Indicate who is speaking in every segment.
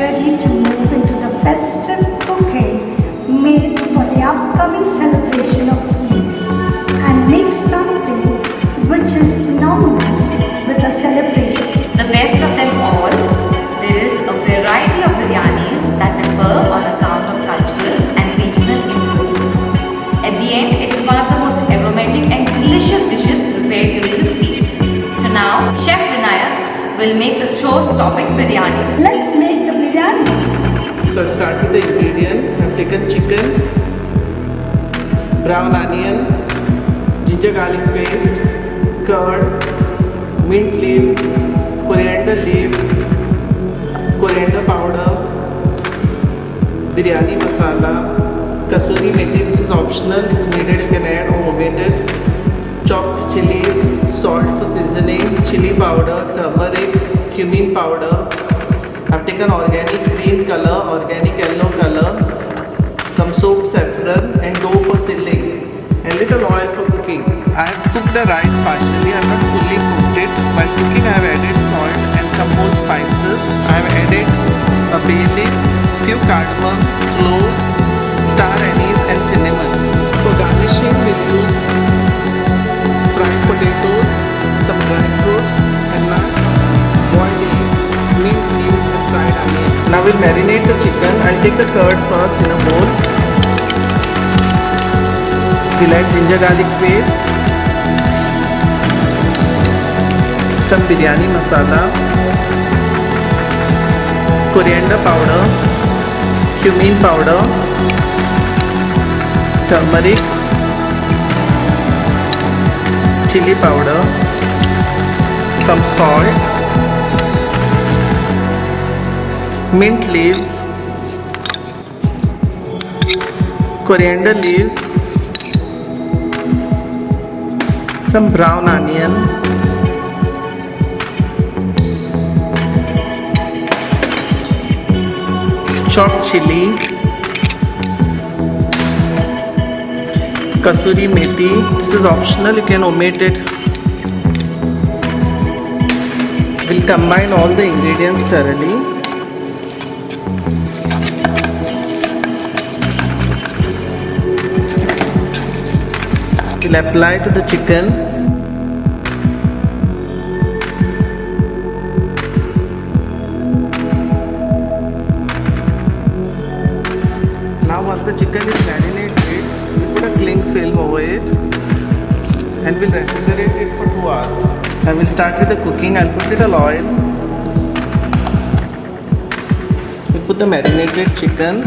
Speaker 1: ready to move into the festive cooking made for the upcoming celebration of Eid and make something which is synonymous with the celebration.
Speaker 2: The best of them all, there is a variety of biryanis that differ on account of cultural and regional influences. At the end, it is one of the most aromatic and delicious dishes prepared during this feast. So now, Chef Vinayak will make the show-stopping biryani.
Speaker 1: Let's make the biryani.
Speaker 3: So I'll start with the ingredients. I've taken chicken, brown onion, ginger garlic paste, curd, mint leaves, coriander powder, biryani masala, kasuri methi. This is optional. If needed, you can add or omit it. Chopped chilies, salt for seasoning, chili powder, turmeric, cumin powder. I've taken organic green color, organic yellow color, some soaked saffron and dough for sealing, and little oil for cooking. I have cooked the rice partially. I have not fully cooked it. While cooking, I have added salt and some whole spices. I have added a bay leaf, few cardamom, cloves, star anise and cinnamon. For garnishing, we'll use fried potatoes, some dry fruits and nuts, boiled egg, mint leaves and fried onion. Now we'll marinate the chicken. I'll take the curd first in a bowl. We'll add ginger garlic paste, some biryani masala, coriander powder, cumin powder, turmeric, chili powder, some salt, mint leaves, coriander leaves, some brown onion, chopped chili, kasuri methi. This is optional, you can omit it. We'll combine all the ingredients thoroughly. We'll apply to the chicken. Now once the chicken is marinated, we put a cling film over it and we'll refrigerate it for 2 hours. And we'll start with the cooking. I'll put little oil. We'll put the marinated chicken.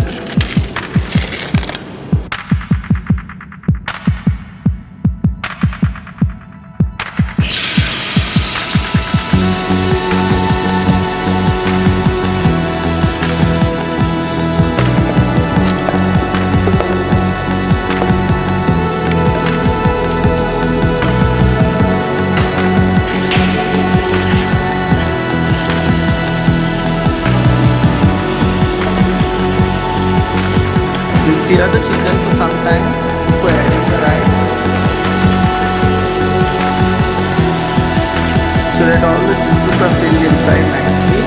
Speaker 3: Sear the chicken for some time before adding the rice, so that all the juices are filled inside nicely.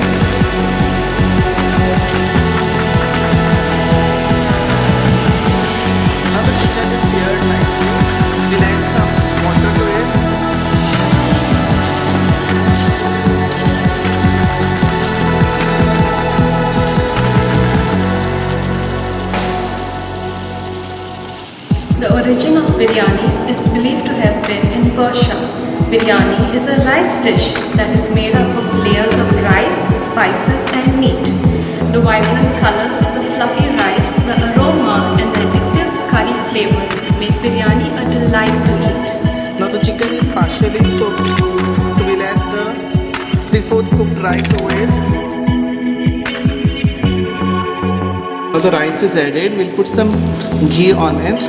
Speaker 3: Now the chicken is seared nicely. We'll add some water to it.
Speaker 4: The origin of biryani is believed to have been in Persia. Biryani is a rice dish that is made up of layers of rice, spices and meat. The vibrant colors of the fluffy rice, the aroma and the addictive curry flavors make biryani a delight to eat.
Speaker 3: Now the chicken is partially cooked, so we'll add the 3/4 cooked rice over it. Now the rice is added. We'll put some ghee on it.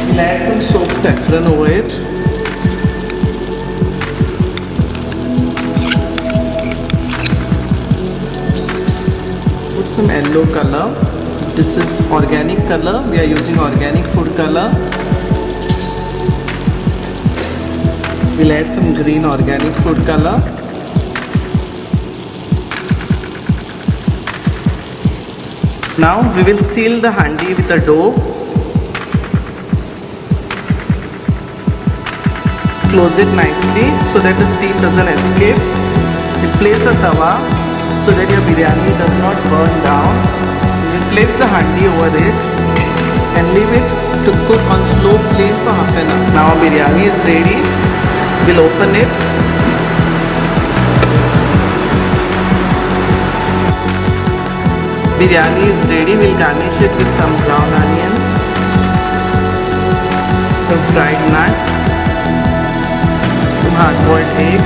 Speaker 3: We'll add some soaked saffron over it. Put some yellow color. This is organic color. We are using organic food color. We'll add some green organic food color. Now we will seal the handi with a dough. Close it nicely so that the steam doesn't escape. We'll place a tawa so that your biryani does not burn down. We'll place the handi over it and leave it to cook on slow flame for half an hour. Now our biryani is ready. We'll open it. Biryani is ready. We'll garnish it with some brown onion, some fried nuts, some hard-boiled egg,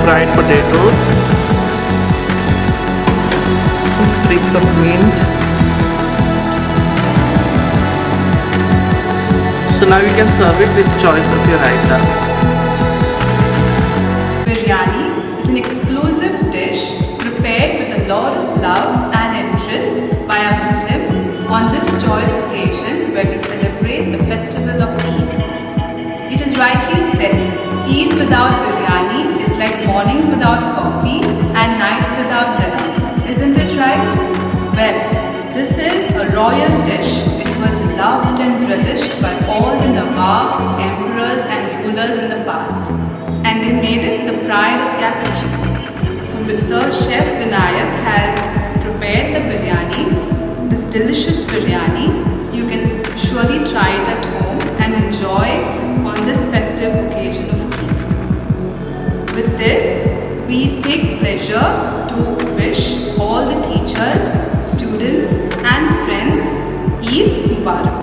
Speaker 3: fried potatoes, some sprigs of mint. So now you can serve it with choice of your raita.
Speaker 4: Biryani is an exclusive dish prepared with a lot of love and interest by our Muslims on this joyous occasion where we celebrate the festival of Eid. It is rightly said, Eid without biryani is like mornings without coffee and nights without dinner. Isn't it right? Well, this is a royal dish. It was loved and relished by all the Nawabs, emperors and rulers in the past. And they made it the pride of their kitchen. So Sir Chef Vinayak has prepared the biryani, this delicious biryani. You can surely try it at home and enjoy on this festive occasion of Eid. With this, we take pleasure to wish all the teachers, students and friends Eid Mubarak.